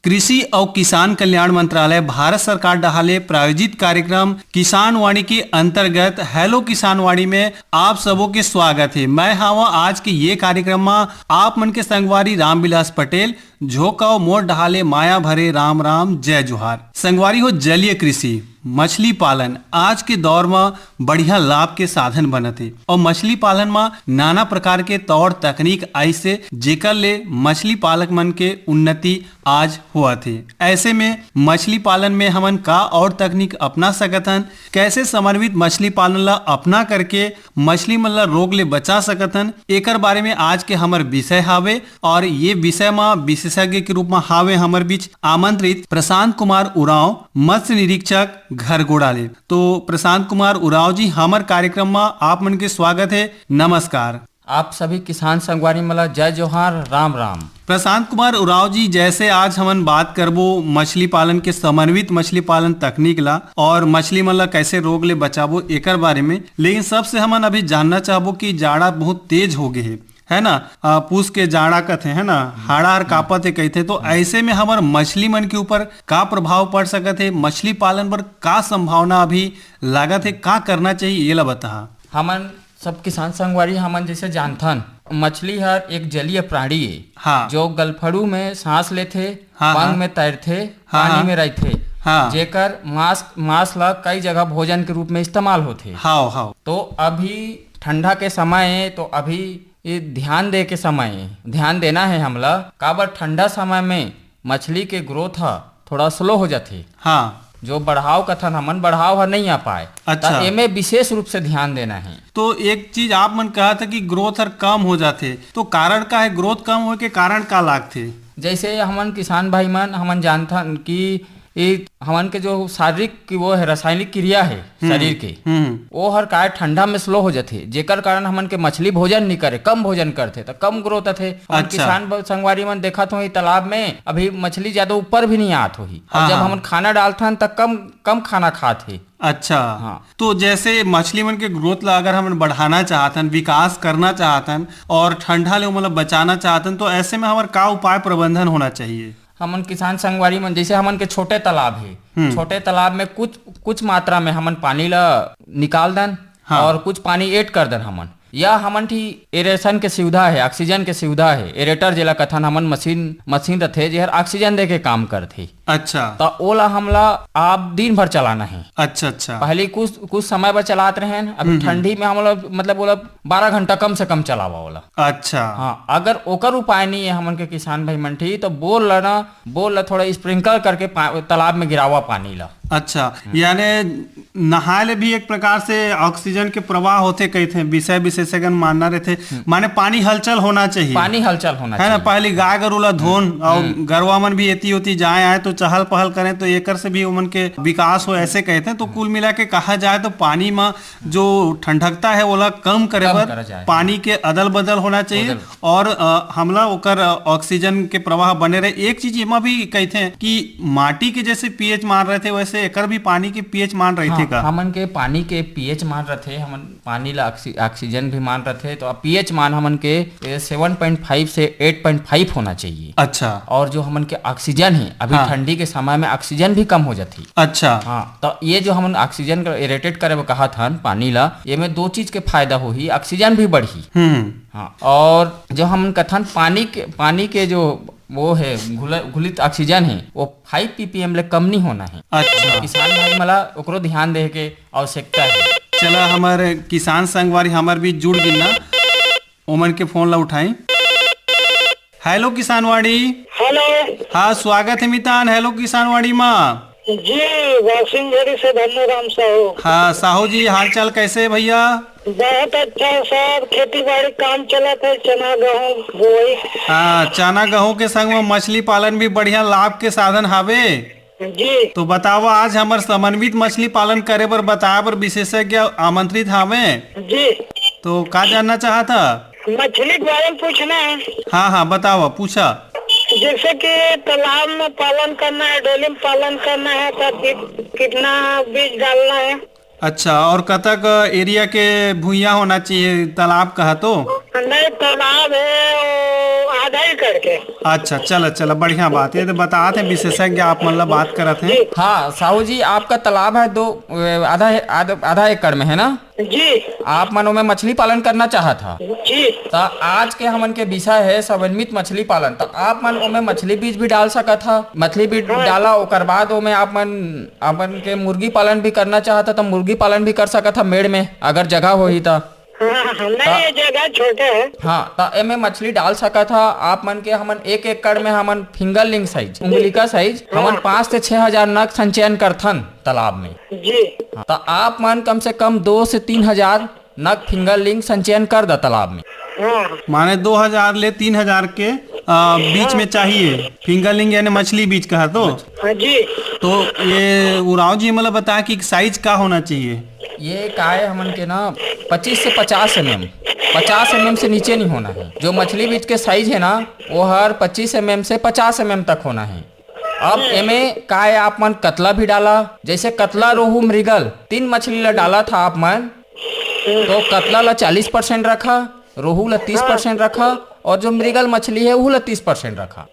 कृषि और किसान कल्याण मंत्रालय भारत सरकार डहाले प्रायोजित कार्यक्रम किसान वाणी के अंतर्गत हेलो किसान वाणी में आप सबों के स्वागत है। मैं हवा आज के ये कार्यक्रम में आप मन के संगवारी रामविलास पटेल झोकाओ मोर डहाले माया भरे राम राम जय जोहार। संगवारी हो जलीय कृषि मछली पालन आज के दौर में बढ़िया लाभ के साधन बनते और मछली पालन में नाना प्रकार के तौर तकनीक आई से जेकर ले मछली पालक मन के उन्नति आज हुआ थे। ऐसे में मछली पालन में हमन का और तकनीक अपना सकतन, कैसे समन्वित मछली पालन ला अपना करके मछली मन ला रोग ले बचा सकतन, एकर बारे में आज के हमर विषय हावे। और ये विषय में विशेषज्ञ के रूप में हावे हमर बीच आमंत्रित प्रशांत कुमार उरांव, मत्स्य निरीक्षक घरगोड़ाले। तो प्रशांत कुमार उरांव जी, हमर कार्यक्रम में आप मन के स्वागत है, नमस्कार। आप सभी किसान संगवारी मला जय जोहार राम राम। प्रशांत कुमार उरांव जी, जैसे आज हमन बात करबो मछली पालन के समन्वित मछली पालन तकनीक ला और मछली मन ला कैसे रोग ले बचाबो एकर बारे में, लेकिन सबसे हमन अभी जानना चाहबो कि जाड़ा बहुत तेज हो गए है ना, पूस के जाड़ा कथे है ना, हाड़ार कापत है कहते, तो ऐसे में हमार मछली मन के ऊपर का प्रभाव पड़ सकत है, मछली पालन पर का संभावना अभी लागत है, का करना चाहिए ये ला बता। हमन सब किसान संगवारी हमन जैसे जानथन मछली हर एक जलीय प्राणी है। हाँ। जो गलफड़ू में सांस लेथे, हाँ, पंख में तैरथे, हाँ, पानी में रहथे, हाँ, जेकर मांस ला कई जगह भोजन के रूप में इस्तेमाल होथे। हाँ, हाँ। तो अभी ठंडा के समय है, तो अभी ये ध्यान दे के समय है, ध्यान देना है हमला, काबर ठंडा समय में मछली के ग्रोथ थोड़ा स्लो हो जाथे। हाँ। जो बढ़ाव कथन हमन बढ़ाव नहीं आ पाए। अच्छा। एमे विशेष रूप से ध्यान देना है। तो एक चीज आप मन कहा था कि ग्रोथ हर कम हो जाते, तो कारण का है ग्रोथ कम हो के कारण का लागथे? जैसे हमन किसान भाई मन हमन जानथन कि ये हमन के जो शारीरिक की वो है रासायनिक क्रिया है शरीर के, वो हर काय ठंडा में स्लो हो जाते, जेकर कारण हमन के मछली भोजन नहीं करे, कम भोजन करते तो कम ग्रोथ थे। अच्छा। किसान संगवारी मन देखा तो तालाब में अभी मछली ज्यादा ऊपर भी नहीं आत होही। और जब हमन खाना डालथन तब कम खाना खाते। अच्छा। हाँ। तो जैसे मछली मन के ग्रोथ ला अगर हम बढ़ाना चाहतन, विकास करना चाहतन और ठंडा ले मतलब बचाना चाहतन, तो ऐसे में हमारे का उपाय प्रबंधन होना चाहिए? हमन किसान संगवारी मन जैसे हमन के छोटे तालाब है, छोटे तालाब में कुछ मात्रा में हमन पानी ला निकाल दन। हाँ। और कुछ पानी ऐड कर दन हमन, या हमन ठी एरेशन के सुविधा है, ऑक्सीजन के सुविधा है, एरेटर जेला कथन हमन मशीन रथे जेहर ऑक्सीजन दे के काम करथे। अच्छा। तो ओला हमला आप दिन भर चलाना है। अच्छा अच्छा। पहले कुछ समय पर चलाते रहे, अभी ठंडी में हमला मतलब बोला 12 घंटा कम से कम चलावा ओला। अच्छा। हाँ, अगर ओकर उपाय नहीं है हमन के किसान भाई मन ठी, तो बोल ला थोड़ा स्प्रिंकल करके तालाब में गिरावा पानी ला। अच्छा, यानी नहाए ले भी एक प्रकार से ऑक्सीजन के प्रवाह होते कहते हैं, विषय विशेषज्ञ मानना रहते, माने पानी हलचल होना चाहिए, पानी हलचल होना है ना। पहले गाय गरुला धोन और गरवा मन भी एती होती जाए आए तो चहल पहल करें, तो एकर से भी उमन के विकास हो, ऐसे कहते हैं। तो कुल मिला के कहा जाए तो पानी में जो ठंडकता है ओला कम करे बर पानी के अदल बदल होना चाहिए और हमला ओकर ऑक्सीजन के प्रवाह बने रहे। एक चीज एमा भी कहते हैं कि माटी के जैसे पीएच मान रहे थे वैसे एकर भी पानी के पीएच मान रहे थे का? हमन के पानी के पीएच मान रहे थे, हमन पानी ला ऑक्सीजन भी मान रहे थे, तो पीएच मान हमन के 7.5 से 8.5 होना चाहिए। अच्छा। और जो हमन के ऑक्सीजन है अभी ठंडी के समय में ऑक्सीजन भी कम हो जाती। अच्छा। हाँ, तो ये जो हमन ऑक्सीजन एरेटेट करे कहा था पानी ला, ये में दो चीज के फायदा होही, ऑक्सीजन भी बढ़ी। हाँ, और जो हम कथन पानी के जो वो है घुलित ऑक्सीजन है वो 5 ppm ले कम नहीं होना है। अच्छा। किसान भाई मला ओकरो ध्यान दे के आवश्यकता है। चला हमारे किसान संगवारी हमार भी जुड़ गिना, ओमन के फोन ला उठाई। हेलो किसानवाड़ी। हेलो। हाँ, स्वागत है मितान हेलो किसानवाड़ी माँ जी। वासिंगझड़ी से धन्यवाद साहू। हाँ साहू जी, हाल चाल कैसे है भैया? बहुत अच्छा सर, खेती बाड़ी काम चला था, चना गेहूँ बोई। हाँ, चना गेहूँ के संग में मछली पालन भी बढ़िया लाभ के साधन हावे। जी तो बताओ आज हमार समन्वित मछली पालन करे बर बताए बर विशेषज्ञ आमंत्रित हावे। जी तो का जानना चाहता? मछली के बारे में पूछना है। हाँ हाँ बताओ पूछा। जैसे कि तालाब में पालन करना है, डोली में पालन करना है तो कितना बीज डालना है? अच्छा, और कतक एरिया के भूइया होना चाहिए तालाब कहा तो? नहीं, तालाब है वो आधा ही करके। अच्छा चलो बढ़िया बात है, तो बताते हैं विशेषज्ञ आप मतलब बात करते हैं। हाँ साहू जी, आपका तालाब है आधा एकड़ में है ना? जी आप मनो में मछली पालन करना चाहा था। जी तो आज के हमन के विषय है समन्वित मछली पालन। तो आप मन ओमे मछली बीज भी डाल सकत था, मछली बीज डाला ओकर बाद ओमे आपन के मुर्गी पालन भी करना चाहता तो मुर्गी पालन भी कर सकत था मेड़ में, अगर जगह होही तो। हाँ, नहीं ये जगह छोटे है। हाँ, तो एमे मछली डाल सकत था आप मन के। हमन 1 एकड़ में हमन फिंगरलिंग साइज, उंगली का साइज, हमन 5 से 6 हजार नग संचयन करथन तालाब में। जी तो आप मन कम से कम 2 से 3 हजार नग फिंगरलिंग संचयन कर द तालाब में। हाँ माने 2000 ले 3000 के बीच में चाहिए फिंगरलिंग यानी मछली बीज कहा तो? जी तो ये उराव जी मतलब बताया कि साइज का होना चाहिए? ये काय हमन के ना 25 से 50 mm, 50 mm से नीचे नहीं होना है। जो मछली बीज के साइज है ना वो हर 25 mm से 50 mm तक होना है। अब एमे काय आप मन कतला भी डाला, जैसे कतला, रोहू, मृगल 3 मछली ला डाला था आप मन, तो कतला ला 40% रखा, रोहू ला 30% रखा और जो मृगल मछली है वो ला 30% रखा।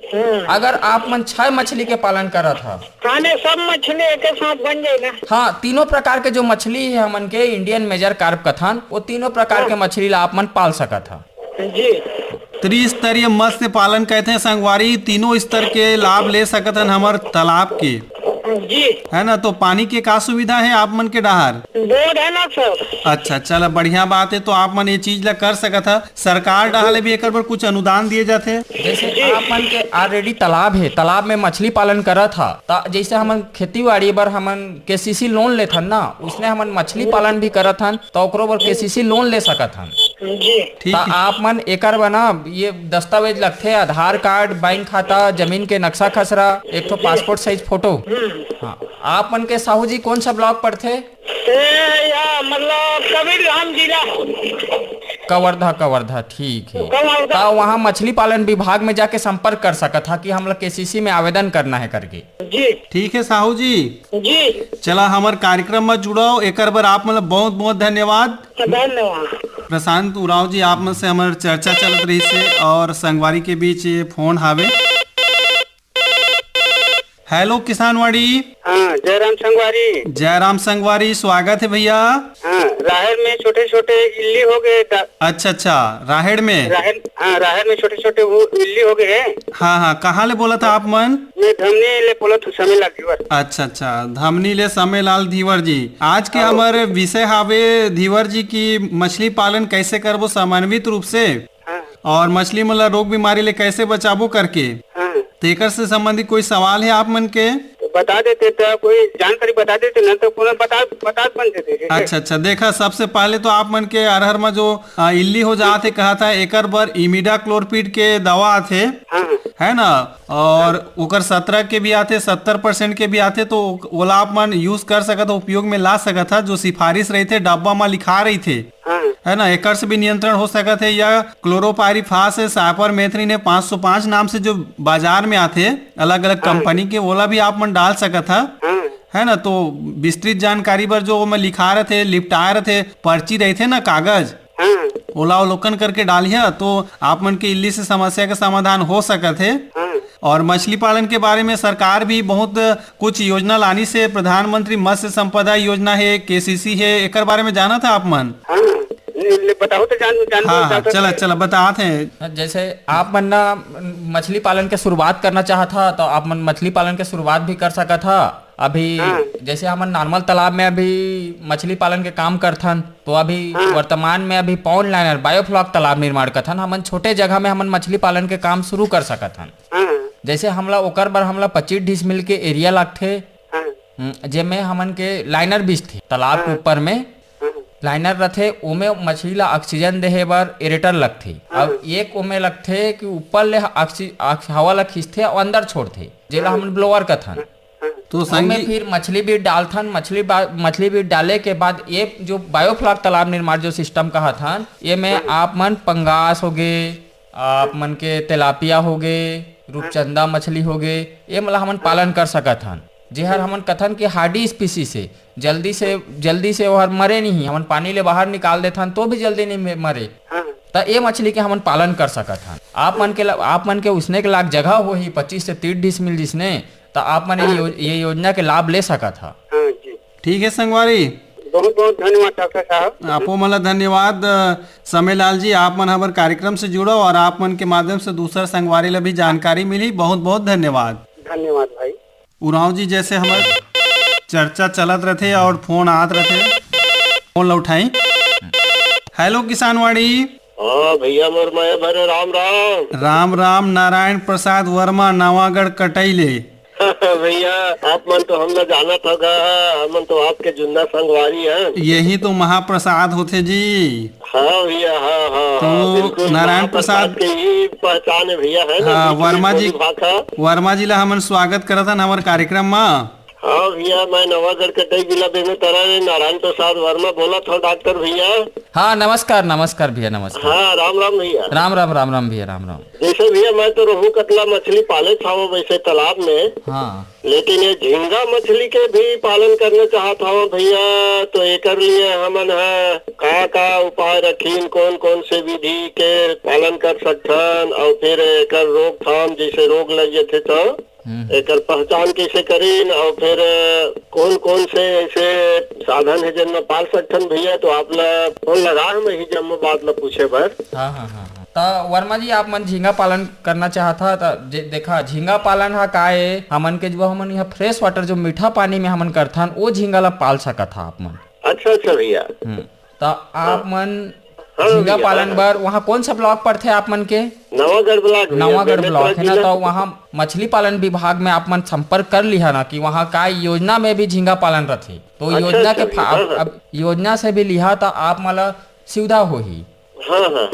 अगर आप मन 6 मछली के पालन करा था, खाने सब मछली एक साथ बन जाएगा। हाँ, तीनों प्रकार के जो मछली है हमन के इंडियन मेजर कार्प कथन, वो तीनों प्रकार के मछली ला आप मन पाल सकत था। जी त्रिस्तरीय मत्स्य पालन कहते हैं संगवारी, तीनों स्तर के लाभ ले सकत हन हमार तालाब के, जी है ना? तो पानी के का सुविधा है आप मन के डहार? बोर्ड है ना सर। अच्छा चलो बढ़िया बात है, तो आप मन ये चीज ला कर सकत है। सरकार डहाले भी एक बार कुछ अनुदान दिए जाते? जैसे आप मन के ऑलरेडी तालाब है, तालाब में मछली पालन करा था, जैसे हमन खेती बाड़ी बर हमन केसीसी लोन लेथन ना, उसने हमन मछली पालन भी करत हन तो ओकरो बर केसीसी लोन ले सकत हन। जी ठीक तो है। आप मन एकर बना ये दस्तावेज लगथे, आधार कार्ड, बैंक खाता, जमीन के नक्शा खसरा, एक तो पासपोर्ट साइज फोटो। हाँ, आप मन के साहू जी कौन सा ब्लॉक पड़थे? या मतलब कबीरधाम जिला, कवर्धा, ठीक है। कवर्धा। तो वहाँ मछली पालन विभाग में जाके संपर्क कर सकत था कि हम लोग केसीसी में आवेदन करना है करके। जी ठीक है साहू जी, जी चला हमार कार्यक्रम में जुड़ो, एक बार आप मतलब बहुत बहुत धन्यवाद। धन्यवाद। प्रशांत उराव जी, आप में से हमार चर्चा चलत रही से और संगवारी के बीच ये फोन हावे। हेलो किसानवाड़ी। हाँ, जयराम संगवारी, स्वागत है भैया। हाँ, राहर में छोटे छोटे इल्ली हो गए। अच्छा राहेड़ में? राहर में छोटे छोटे वो इल्ली हो गए। हाँ, कहाँ ले बोला था आप मन? मैं धमनी ले बोला था, समय लाल धीवर। अच्छा, धमनी ले समय लाल धीवर जी। आज के हमारे विषय हावे धीवर जी की मछली पालन कैसे करबो समन्वित रूप से, और मछली मतलब रोग बीमारी ले कैसे बचाबो करके। तो एकर से संबंधित कोई सवाल है आप मन के? बता देते तो कोई जानकारी बता देते ना, तो पुनः बता बन देते। अच्छा, देखा सबसे पहले तो आप मन के अरहर में जो इल्ली हो जाते कहा था, एकर बर इमिडाक्लोरपिड के दवा आते, है ना? और ओकर 17 के भी आते, 70% के भी आते, तो ओला आप मन यूज कर सकत, उपयोग में ला सकत था। जो सिफारिश रही थे डब्बा में लिखा रही थे, है ना? एकर से भी नियंत्रण हो सकत है। या क्लोरोपाइरिफास है, साइपरमेथ्रिन है, 505 नाम से जो बाजार में आते अलग अलग कंपनी के, ओला भी आप मन डाल सकत था, है ना? तो विस्तृत जानकारी पर जो मैं लिखा रहे थे, लिपटाए रहे थे, पर्ची रहे थे ना कागज, ओला अवलोकन करके डालिए तो आप मन के इल्ली से समस्या का समाधान हो सकत है। और मछली पालन के बारे में सरकार भी बहुत कुछ योजना लानी से, प्रधानमंत्री मत्स्य संपदा योजना है, केसीसी है, एक बारे में जाना था आप मन? बताओ तो जान। हाँ, चला बताते हैं। जैसे आप मन ना मछली पालन के शुरुआत करना चाहा था तो आप मन मछली पालन के शुरुआत भी कर सका था। अभी जैसे हमन नॉर्मल तालाब में अभी मछली पालन के काम करथन, तो अभी वर्तमान में अभी पॉन्ड लाइनर बायोफ्लॉक तालाब निर्माण करथन। हमन छोटे जगह में हमन मछली पालन के काम शुरू कर सकथन। जैसे हमला ओकर बर हमला 25 डिसमिल के एरिया लगथे, जेमे हमन के लाइनर बीज थे। तालाब के ऊपर में लाइनर रथे, ओमे मछली ला ऑक्सीजन देहे बर एरेटर लगथे। अब एक ओमे लगथे कि ऊपर ले हवा ला खींचथे और अंदर छोड़थे, जेला हमन ब्लोअर कथन। तो में संगी फिर मछली भी डालथन, मछली भी डाले के बाद ये जो बायोफ्लॉक तालाब निर्माण जो सिस्टम कहा था, ये में आप मन पंगास हो गए, आप मन के तिलापिया हो गए, रूपचंदा मछली हो गए, ये मतलब हमन पालन कर सकत हन। जेहर हमन कथन कि हार्डी स्पीसी से जल्दी से वो मरे नहीं, हमन पानी ले बाहर निकाल देथन तो भी जल्दी नहीं मरे, तो ये मछली के हमन पालन कर सकत हन। आप मन के उसने के लाख जगह हो ही 25 से 30 डिसमिल जिसने, तो आप मन ये योजना के लाभ ले सकत हा। ठीक है संगवारी, बहुत बहुत धन्यवाद डॉक्टर साहब। आपो मला धन्यवाद समय लाल जी, आप मन हमारे कार्यक्रम से जुड़ो और आप मन के माध्यम से दूसरा संगवारी ला भी जानकारी मिली। बहुत बहुत धन्यवाद। धन्यवाद भाई। उराव जी, जैसे हमारे चर्चा चलत रहते और फोन आत रहते, फोन ला उठाई। हेलो किसानवाड़ी। हाँ भैया मोर मैं भरे राम राम। राम राम। नारायण प्रसाद वर्मा, नवागढ़ कटैले। भैया आप मन तो हमने जाना था, हम तो आपके जुन्ना संगवारी हैं। यही तो महाप्रसाद होते जी। हाँ भैया, हाँ हाँ तो बिल्कुल, नारायण प्रसाद की ही पहचान है भैया, है ना? हाँ, भाखा। वर्मा जी ला हमन स्वागत करत हन हमारे कार्यक्रम में। हाँ भैया, मैं नवागढ़ कटई जिला बेमे तरह नारायण प्रसाद वर्मा बोला था डॉक्टर भैया। हाँ नमस्कार भैया, नमस्कार। हाँ राम राम भैया। राम भैया, राम। जैसे भैया मैं तो रोहू कतला मछली पाले था वैसे तालाब में, हाँ लेकिन ये झींगा मछली के भी पालन करना चाहता हूँ भैया। तो एकर लिए हमन है का उपाय रखीन, कौन कौन से विधि के पालन कर सकथन, और फिर एकर रोकथाम जैसे रोग लग जाते तो एकर पहचान कैसे करीन, और फिर कौन कौन से ऐसे साधन है जिनमें पाल सकथन भैया। तो आप ला फोन लगा हम ही जब बात ला पूछे बर। हाँ। तो वर्मा जी, आप मन झींगा पालन करना चाहता तो देखा झींगा पालन हा का है, हमन के जो हमन यहाँ फ्रेश वाटर जो मीठा पानी में हमन करथन वो झींगा ला पाल सकत था आप मन। अच्छा भैया। तो आप मन झींगा पालन बर वहाँ कौन सा ब्लॉक पर थे आप मन के? नवागढ़ ब्लॉक है ना। तो वहाँ मछली पालन विभाग में आप मन संपर्क कर लिया ना कि वहाँ का योजना में भी झींगा पालन रहते, तो योजना के अब योजना से भी लिहा तो आप मला सुविधा हो ही। हाँ।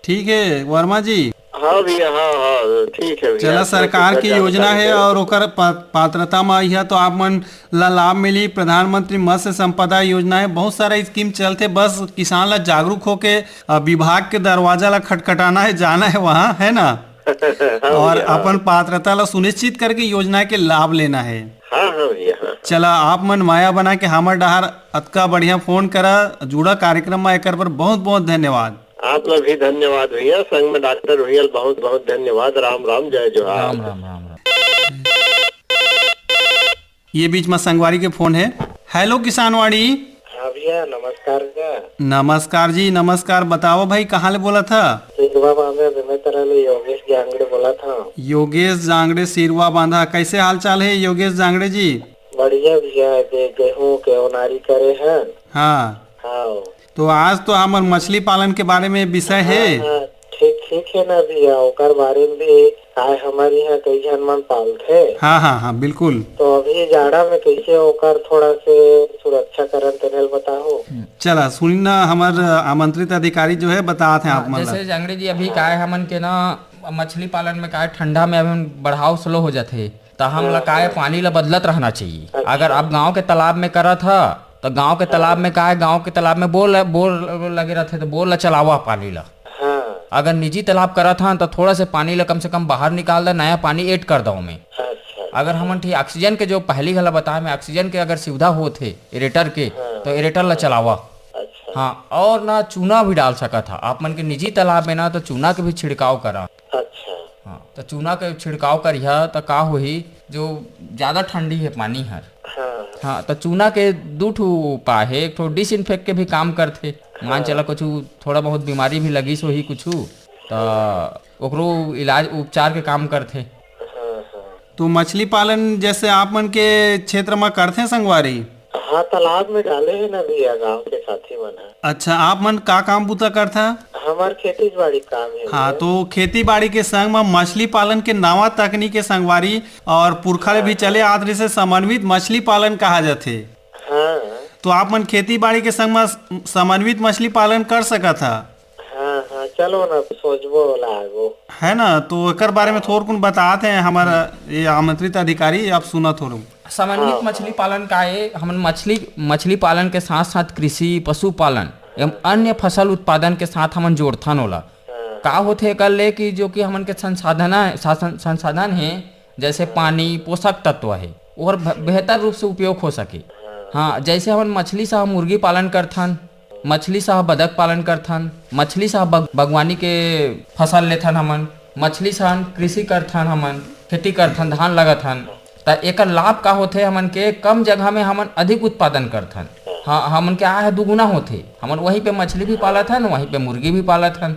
ठीक है वर्मा जी। हाँ भैया, हाँ ठीक है। चला, सरकार की योजना है और ओकर पात्रता में यह तो आप मन ला लाभ मिली। प्रधानमंत्री मत्स्य संपदा योजना है, बहुत सारा स्कीम चलते, बस किसान ला जागरूक होके विभाग के दरवाजा ला खटखटाना है, जाना है वहाँ, है ना। और अपन पात्रता ला सुनिश्चित करके योजना के लाभ लेना है। हाँ भैया। चला, आप मन माया बना के हमार डहार अतका बढ़िया फोन करा, जुड़ा कार्यक्रम में, एक पर बहुत बहुत धन्यवाद। आप लोग भी धन्यवाद भैया, संग में डॉक्टर भैया बहुत बहुत धन्यवाद। राम राम, जय जोहार। राम। ये बीच में संगवारी के फोन है। हेलो किसानवाड़ी। हाँ भैया, नमस्कार भैया। नमस्कार जी, नमस्कार। बताओ भाई, कहाँ ले बोला था? योगेश जांगड़े बोला था। योगेश जांगड़े, सिरवा बांधा। कैसे हाल चाल है योगेश जांगड़े जी? बढ़िया भैया, गेहूँ के ओनारी करे हैं। हाँ। तो आज तो हमार मछली पालन के बारे में विषय है। ठीक है ना भैया, ओकर बारे में भी आए हमारे यहाँ कई जन मन पालते। हाँ बिल्कुल। तो अभी जाड़ा में कैसे ओकर थोड़ा से सुरक्षा करन तेल बताओ। चला सुनी ना, हमार आमंत्रित अधिकारी जो है बताते हैं आप मन। जैसे जांगड़े जी, अभी का है हमन के ना मछली पालन में का ठंडा में अभी बढ़ाव स्लो हो जाते, तो हम ला का पानी ला बदलत रहना चाहिए। अगर आप गाँव के तालाब में करा था तो गांव के तालाब में का है, गांव के तालाब में बोर लगे रहते, तो बोर ला चलावा पानी ला। अगर निजी तालाब करा था तो थोड़ा से पानी ला कम से कम बाहर निकाल दे, नया पानी ऐड कर दो में। अगर हमन ठीक ऑक्सीजन के जो पहली गला बताया मैं, ऑक्सीजन के अगर सुविधा होते एरेटर के, तो एरेटर ला चलावा। हाँ, और ना चूना भी डाल सका था आप मन के निजी तालाब में ना, तो चूना के भी छिड़काव करा। हाँ, तो चूना के छिड़काव करिया तो का होही, जो ज्यादा ठंडी है पानी हर। हाँ, तो चूना के दो ठो उपाय है, एक ठो डिसइंफेक्ट के भी काम करते। मान चला कुछ थोड़ा बहुत बीमारी भी लगी सो ही कुछ, तो ओकरो इलाज उपचार के काम करते। तो मछली पालन जैसे आप मन के क्षेत्र में करते संगवारी? हाँ, तालाब में डाले है ना भैया, गाँव के साथी मन है। अच्छा, आप मन का काम बुता करता? हमार खेती बाड़ी काम है। हाँ, तो खेती बाड़ी के संग में मछली पालन के नवा तकनीक के संगवारी और पुरखा भी चले आदरी से समन्वित मछली पालन कहा जाते। हाँ। तो आप मन खेती बाड़ी के संग में समन्वित मछली पालन कर सका था। हाँ, चलो ना सोचबो लागो, है ना। तो एक बारे में थोड़ा कुछ बताते हैं हमारा ये आमंत्रित अधिकारी, आप सुना थोड़ा। समन्वित मछली पालन का है। हमन मछली पालन के साथ साथ कृषि पशुपालन एवं अन्य फसल उत्पादन के साथ हमन जोड़थन ओला। का होथे कर ले कि जो कि हमन के संसाधन है जैसे पानी पोषक तत्व है और बेहतर रूप से उपयोग हो सके। हाँ, जैसे हमन मछली सह मुर्गी पालन करथन, मछली सह बदक पालन करथन, मछली सह बागवानी के फसल लेथन, हमन मछली सह कृषि करथन, हमन खेती करथन, धान लगथन। त एकर लाभ का होथे हमन के कम जगह में हमन अधिक उत्पादन करथन। हाँ, हमन के आय दुगुना होथे। हमन वहीं पे मछली भी पालथन, वहीं पे मुर्गी भी पालथन,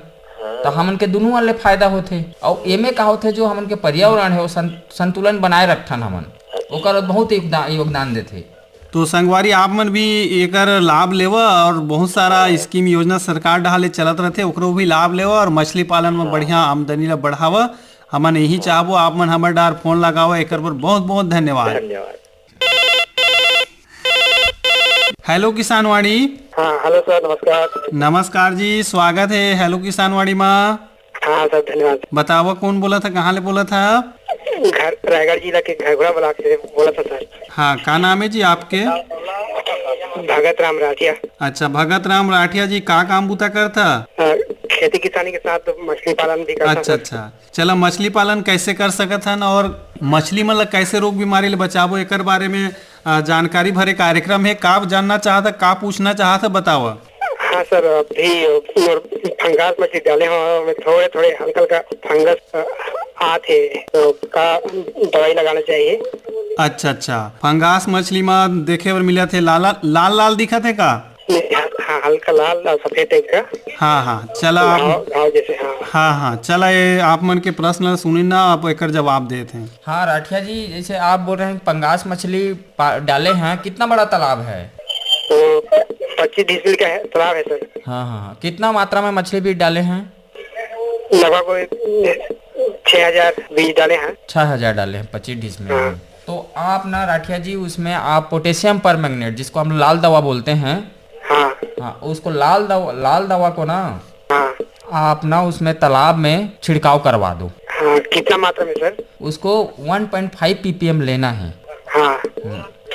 तो हमन के दोनों वाले फायदा होथे। और एमे का होथे जो हमन के पर्यावरण है वो संतुलन बनाए रखथन, हमन ओकर बहुत योगदान देथे। तो संगवारी आप मन भी एकर लाभ लेवा और बहुत सारा स्कीम योजना सरकार डहा ले चलत रहथे, ओकरो भी लाभ लेवा और मछली पालन में बढ़िया आमदनी ला बढ़ावा। हमन यही चाहबो आप मन हमर डार फोन लगावा। एकर पर बहुत बहुत धन्यवाद। हेलो किसानवाड़ी। हाँ हेलो सर, नमस्कार। नमस्कार जी, स्वागत है हेलो किसानवाड़ी में। हाँ सर, धन्यवाद। बतावा कौन बोला था, कहाँ ले बोला था? घर रायगढ़ जिला के घरघोड़ा ब्लॉक से बोला था सर। हाँ, क्या नाम है जी आपके? भगत राम राठिया। अच्छा, भगत राम राठिया जी, का काम बूता करता? खेती किसानी के साथ मछली पालन भी करता। अच्छा अच्छा, चला मछली पालन कैसे कर सकत हन और मछली मन ला कैसे रोग बीमारी ले बचाबो, एकर बारे में जानकारी भरे कार्यक्रम है। का जानना चाहता, का पूछना चाहता, बताओ। हाँ सर, अभी फंगस मछली डाले हो, थोड़े थोड़े हल्का फंगस आते, तो का दवाई लगाना चाहिए। अच्छा अच्छा, फंगास मछली में देखे बर मिला थे, लाल लाल दिखा थे का? हाँ, हल्का लाल और सफेद टाइप का। हाँ हाँ, चला आप घाव जैसे। हाँ हाँ हाँ, चला ये आप मन के प्रश्न सुनी ना, आप एकर जवाब देते हैं। हाँ राठिया जी, जैसे आप बोल रहे हैं पंगास मछली डाले हैं, कितना बड़ा तालाब है? तो 25-20 का है तालाब है सर। हाँ हाँ, कितना मात्रा में मछली बीज डाले हैं? लगभग 6,000 बीज डाले हैं। 6,000 डाले हैं 25 में। तो आप ना राठिया जी उसमें आप पोटेशियम परमैंगनेट, जिसको हम लाल दवा बोलते हैं, हाँ उसको लाल दवा को ना आप ना उसमें तालाब में छिड़काव करवा दो। हाँ, कितना मात्रा में सर? उसको 1.5 ppm लेना है। हाँ,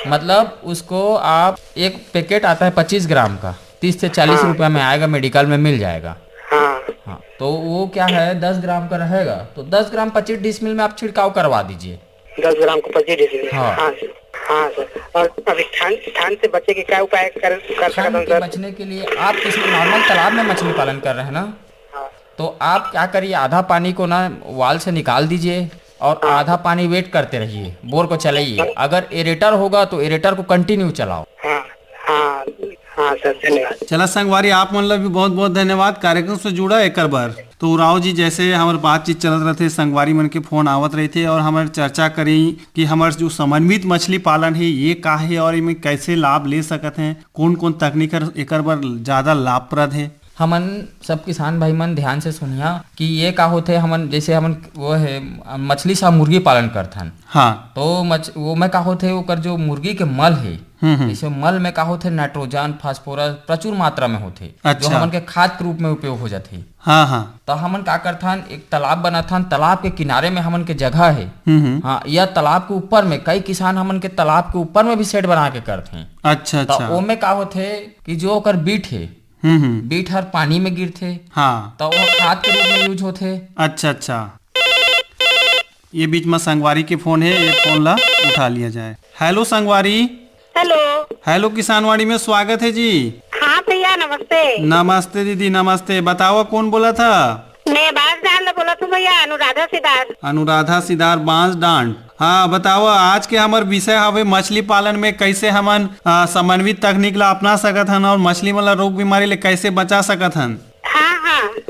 मतलब उसको आप एक पैकेट आता है 25 ग्राम का, 30 से 40 रुपए में आएगा, मेडिकल में मिल जाएगा। हाँ, तो वो क्या है 10 ग्राम का रहेगा, तो 10 ग्राम 25 डिसमिल में आप छिड़काव करवा दीजिए। 10 ग्राम को 25 डिसमिल। हाँ हाँ सर। और अभी ठंड से बचने के क्या उपाय कर सकते हैं सर? बचने के लिए आप किसी नॉर्मल तालाब में मछली पालन कर रहे हैं ना, तो आप क्या करिए, आधा पानी को ना वाल से निकाल दीजिए और आधा पानी वेट करते रहिए, बोर को चलाइए। अगर एरेटर होगा तो एरेटर को कंटिन्यू चलाओ। हाँ सर, धन्यवाद। चला संगवारी आप मन ला भी बहुत बहुत धन्यवाद कार्यक्रम से जुड़ा एकर बार। तो राव जी, जैसे हमारे बातचीत चलत रहते, संगवारी मन के फोन आवत रहे थे और हमारे चर्चा करी कि हमारे जो समन्वित मछली पालन है ये का है और इनमें कैसे लाभ ले सकते हैं, कौन कौन तकनीक एकर बार ज्यादा लाभप्रद है। हमन सब किसान भाई मन ध्यान से सुनिया कि ये का होते, हमन जैसे हमन वो है मछली सा मुर्गी पालन करथन। हाँ, तो वो में का होते ओकर जो मुर्गी के मल है, इसे मल में का होते नाइट्रोजन फास्फोरस प्रचुर मात्रा में होते। अच्छा। जो हमन के खाद के रूप में उपयोग हो जाते। हाँ हाँ, तो हमन का करथन, एक तालाब बनाथन, तालाब के किनारे में हमन के जगह है। हाँ, या तालाब के ऊपर में कई किसान हमन के तालाब के ऊपर में भी शेड बना के करते हैं। अच्छा अच्छा, तो ओमे का होते कि जो ओकर बीट है, बीट हर पानी में गिरथे। हाँ, तो वो खाद के रूप में यूज होते। अच्छा अच्छा, ये बीच में संगवारी के फोन है, ये फोन ला उठा लिया जाए। हेलो संगवारी। हेलो किसानवाड़ी में स्वागत है जी। हाँ भैया, नमस्ते। नमस्ते दीदी, नमस्ते। बताओ कौन बोला था? मैं बांसडांड बोला था भैया, अनुराधा सिदार। अनुराधा सिदार, बांसडांड। हाँ, बताओ आज के हमार विषय हवे मछली पालन में कैसे हमन समन्वित तकनीक ला अपना सकत हन और मछली वाला रोग बीमारी ले कैसे बचा सकत हन।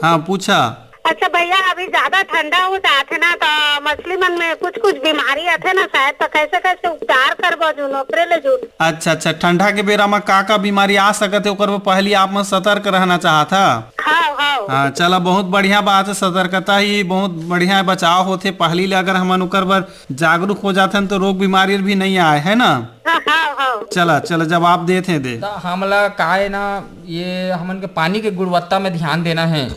हाँ, पूछा। अच्छा भैया, अभी ज्यादा ठंडा हो जाते ना, तो मछली मन में कुछ बीमारी आते ना शायद, तो कैसे उपचार करबो जो। अच्छा अच्छा, ठंडा के बेरा में का बीमारी आ सकत है ओकर पहले आप में सतर्क रहना चाहता। हाँ, चला बहुत बढ़िया बात है, सतर्कता ही बहुत बढ़िया बचाव होते। पहली ले अगर हमन ओकर बर जागरूक हो जाते हैं तो रोग बीमारी भी नहीं आए, है ना। चला जवाब देते दे। हमला का है ना, ये हमन के पानी के गुणवत्ता में ध्यान देना है।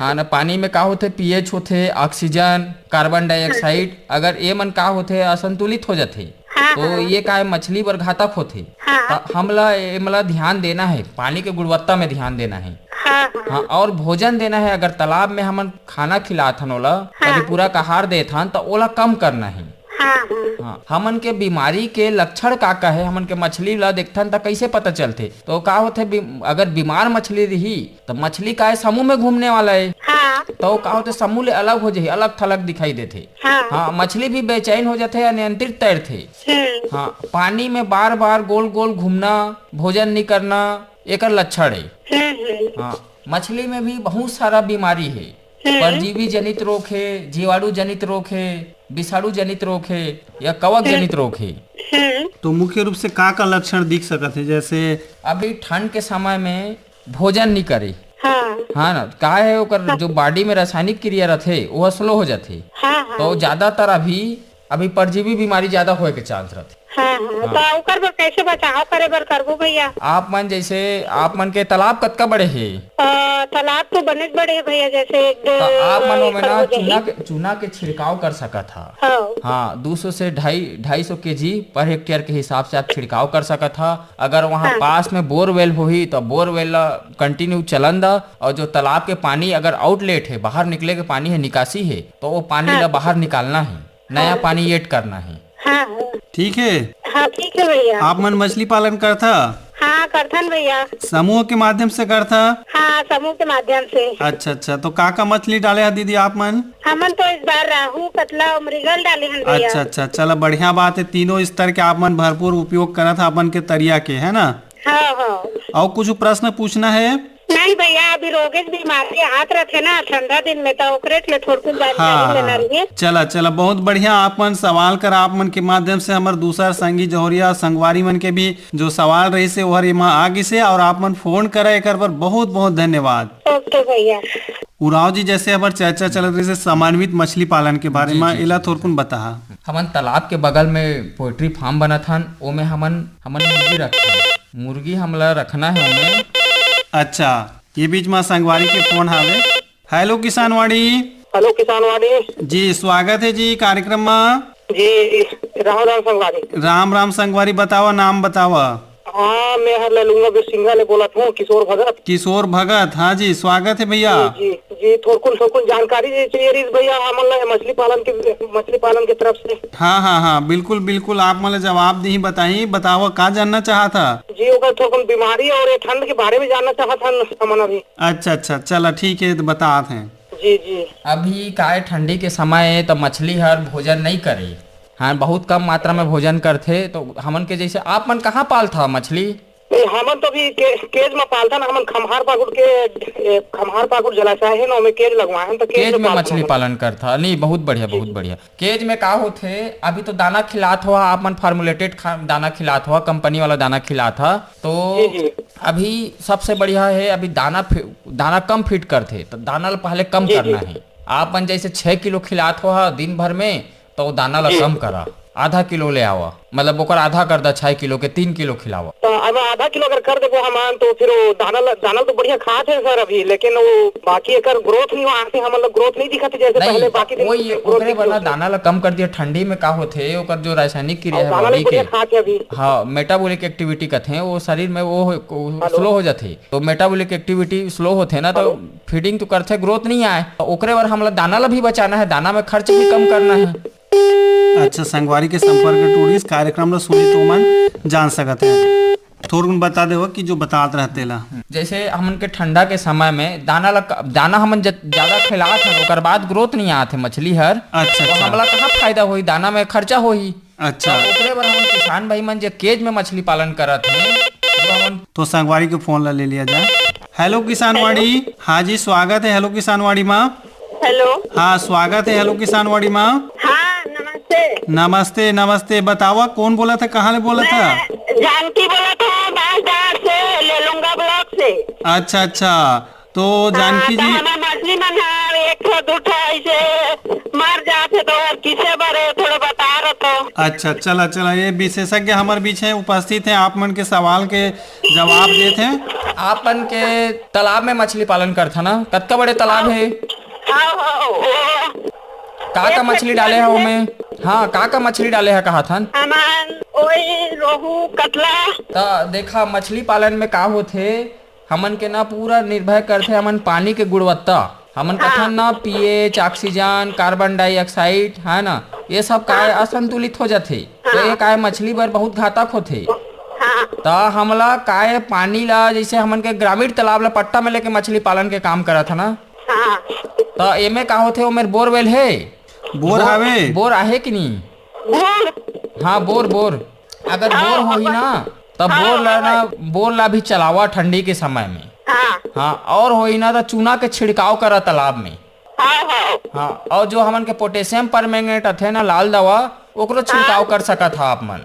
हाँ ना, पानी में का होते पीएच होते, ऑक्सीजन, कार्बन डाइऑक्साइड, अगर ये मन का होते असंतुलित हो जाते हाँ, तो ये का है मछली बर घातक होथे। हाँ। तो हमला एमला ध्यान देना है, पानी के गुणवत्ता में ध्यान देना है। हाँ हाँ हाँ, और भोजन देना है। अगर तालाब में हमन खाना खिलाथन ओला, कभी पूरा आहार देथन तो ओला कम करना है। हाँ हाँ हाँ, हमन के बीमारी के लक्षण का है, हमन के मछली ला देखथन तो कैसे पता चलते? तो का होथे अगर बीमार मछली रही तो मछली का है समूह में घूमने वाला है, हाँ तो का होथे समूह ले अलग हो जाही, अलग थलग दिखाई देथे। हाँ हाँ, मछली भी बेचैन हो जाते, अनियंत्रित तैरथे। हाँ, पानी में बार बार गोल गोल घूमना, भोजन नहीं करना, एकर लक्षण है। हाँ, मछली में भी बहुत सारा बीमारी है। परजीवी जनित रोग है, जीवाणु जनित रोग है, विषाणु जनित रोग है या कवक जनित रोग है। तो मुख्य रूप से का लक्षण दिख सकत है? जैसे अभी ठंड के समय में भोजन नहीं करे, हाँ हाँ ना, का है ओकर जो बॉडी में रासायनिक क्रिया रहथे वो स्लो हो जाथे। हाँ तो ज्यादातर अभी परजीवी बीमारी ज्यादा होए के चांस रहथे। हाँ तो ओकर बर कैसे बचाव करे बर करबो भैया? आप मन के तालाब कतका बड़े है? तालाब तो बने बड़े है भैया, जैसे तो आप मन में ना चूना के छिड़काव कर सकत था। हाँ, 200 से 250 kg पर हेक्टेयर के हिसाब से आप छिड़काव कर सकत था। अगर वहाँ पास में बोरवेल होही तो बोरवेल ला कंटिन्यू चलन दा, और जो तालाब के पानी अगर आउटलेट है, बाहर निकले के पानी है, निकासी है, तो वो पानी ला बाहर निकालना है, नया पानी ऐड करना है। ठीक है। हाँ ठीक है भैया। आप मन मछली पालन करथा? हाँ करथन भैया। समूह के माध्यम से करथा? हाँ समूह के माध्यम से। अच्छा, तो का मछली डाले है दीदी आप मन? हमन तो इस बार राहू, कतला और मृगल डाले हैं भैया। अच्छा, चलो बढ़िया बात है। तीनों स्तर के आप मन भरपूर उपयोग करत अपन के तरिया के, है ना? हाँ हाँ। और कुछ प्रश्न पूछना है? नहीं भैया, अभी रोगेज बीमारी हाथ रखे ना ठंडा दिन में, तो ओकरे के लिए थोड़ी जानकारी लेना रही है। चला बहुत बढ़िया। आप मन सवाल कर, आप मन के माध्यम से हमारे दूसरा संगी जौहरिया संगवारी मन के भी जो सवाल रही से वह एमा आगे से, और आप मन फोन करे एक पर बहुत बहुत धन्यवाद। ओके भैया। उराव जी, जैसे हमार चर्चा चल रही है समन्वित मछली पालन के बारे में, इला थोड़कुन बता। हमन तालाब के बगल में पोल्ट्री फार्म बना था, ओमे हमन मुर्गी रखा, मुर्गी हमला रखना है ओमे। अच्छा, ये बीच में संगवारी के फोन हावे। हेलो किसानवाड़ी। हेलो किसानवाड़ी जी, स्वागत है जी कार्यक्रम में जी। राम राम संगवारी। राम संगवारी, बतावा नाम बतावा। हाँ, मैं हर लूंगा बिरसिंगा ले बोला था, किशोर भगत। हाँ जी, स्वागत है भैया। जी जी, थोड़कुन जानकारी चाहिए रही भैया हमन मछली पालन के तरफ से। हाँ, बिल्कुल आप मतलब जवाब दी बताओ का जानना चाहा था? जी, ओकर थोड़कुन बीमारी और ठंड के बारे में जानना चाहता हमन अभी। अच्छा, चला ठीक है, बताते हैं। जी। अभी का है ठंडी के समय है तो मछली हर भोजन नहीं करे। हाँ, बहुत कम मात्रा में भोजन करते। तो हमन के जैसे आप मन कहाँ पाल था मछली? हमन तो भी केज में पालता ना, हमन खमहार पाकुड़ जलाशय है ना, में केज लगवाए हैं, तो केज में मछली पालन करता। नहीं, बहुत बढ़िया। केज में का होते? अभी तो दाना खिलात हुआ, आप मन फार्मुलेटेड दाना खिलात हुआ, कंपनी वाला दाना खिलात था। तो अभी सबसे बढ़िया है, अभी दाना कम फीड करते, तो दाना पहले कम करना है। आप मन जैसे 6 किलो खिलात हुआ दिन भर में, तो दाना ला कम करा, आधा किलो ले आवा, मतलब ओकर आधा कर दा, 6 किलो के 3 किलो खिलावा। तो अब आधा किलो अगर कर देबो हम, तो फिर वो दाना तो बढ़िया खाते हैं सर अभी, लेकिन वो बाकी एकर ग्रोथ नहीं हुआ, हम लोग ग्रोथ नहीं दिखत जैसे पहले। बाकी वही ओकरे वाला दाना ला कम कर दिया। ठंडी में का होथे, ओकर जो रासायनिक क्रिया है बॉडी के, हाँ, मेटाबॉलिक एक्टिविटी कहते हैं, वो शरीर में वो स्लो हो जाथे। तो मेटाबॉलिक एक्टिविटी स्लो होथे ना, तो फीडिंग तो करते, ग्रोथ नहीं आए। ओकरे बार हम दाना ला भी बचाना है, दाना में खर्च भी कम करना है। अच्छा, संगवारी के संपर्क टूरी इस कार्यक्रम ला सुनी तो मन जान सकते हैं। थोड़ा बता दे कि जो बताते रहते ला। जैसे हमन के ठंडा के समय में दाना हमन ज्यादा खिलात हैं, ओकर बाद ग्रोथ नहीं आते मछली हर। अच्छा, तो हमला कहाँ फायदा होई, दाना में खर्चा होई। अच्छा, तो ओकरे बार हम किसान भाई मन जो केज में मछली पालन करत हैं, तो संगवारी के फोन ला ले लिया जाए। हेलो किसानवाड़ी। हाँ जी, स्वागत है। हेलो किसानवाड़ी माँ। हेलो। हाँ, स्वागत है। हेलो किसानवाड़ी माँ। हाँ, नमस्ते। बतावा कौन बोला था, कहाँ ले बोला था? जानकी बोला था, बांसडार से, लेलुंगा ब्लॉक से। अच्छा, तो जानकी जी, मछली मन एक दो ऐसे मर जाते, तो किसे बारे थोड़ा बता रहे तो। अच्छा, चला ये विशेषज्ञ हमारे बीच है, उपस्थित है, आप मन के सवाल के जवाब देते हैं। आप मन के तालाब में मछली पालन करता ना, कतका बड़े तालाब है? का मछली डाले है उसमें? हाँ, का मछली डाले है कहा था? हमान वही रोहू कतला। तो देखा मछली पालन में का होथे, हमन के ना पूरा निर्भर करते हमन पानी के गुणवत्ता, हमन कथन ना पीएच, ऑक्सीजन, कार्बन डाइऑक्साइड है ना, ये सब काय असंतुलित हो जाथे तो ये काय मछली बर बहुत घातक होथे। तो हमला काय पानी ला जैसे हमन के ग्रामीण तालाब ला पट्टा में लेके मछली पालन के काम करत है ना, तो एमे का होथे ओमेर बोरवेल है, बोर हवे, बोर आहे कि नहीं? हाँ बोर अगर बोर होही ना तब बोर ला भी चलावा ठंडी के समय में। हाँ और होई ना तो चूना के छिड़काव करा तालाब में। हाँ और जो हमन के पोटेशियम परमैंगनेट अथे ना लाल दवा ओकरो छिड़काव कर सकत हा आप मन।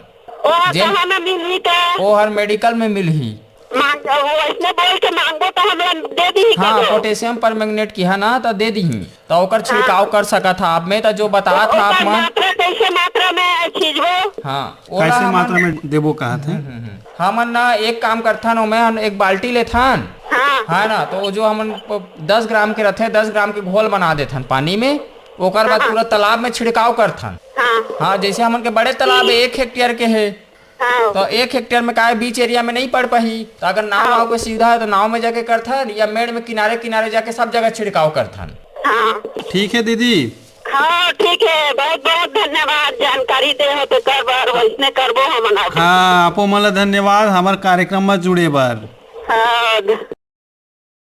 वो हर मेडिकल में मिलही। बोल के मांगो तो हम दे दी। हाँ पोटेशियम परमैंगनेट की है ना तो दे दी तो ओकर छिड़काव कर सकत हा आप में। तो जो बता था आप मन कैसे मात्रा में छींचबो। हाँ कैसे मात्रा में देबो कहा थे? हमन ना एक काम करथन ओमे एक बाल्टी लेथन है ना, तो जो हमन 10 ग्राम के रथे 10 ग्राम के घोल बना देथन पानी में, ओकर बाद पूरा तालाब में छिड़काव करथन। हाँ जैसे हमन के बड़े तालाब 1 हेक्टेयर के है तो 1 हेक्टेयर में काय बीच एरिया में नहीं पड़ पाही, तो अगर नाव को सुविधा है तो नाव में जाके करथन या मेड़ में किनारे किनारे जाके सब जगह छिड़काव करथन। ठीक है दीदी। हाँ ठीक है, बहुत बहुत धन्यवाद, जानकारी दे हो तो कर बार वैसने करबो हम। हाँ आपो मन ला धन्यवाद हमार कार्यक्रम में जुड़े बार। हाँ।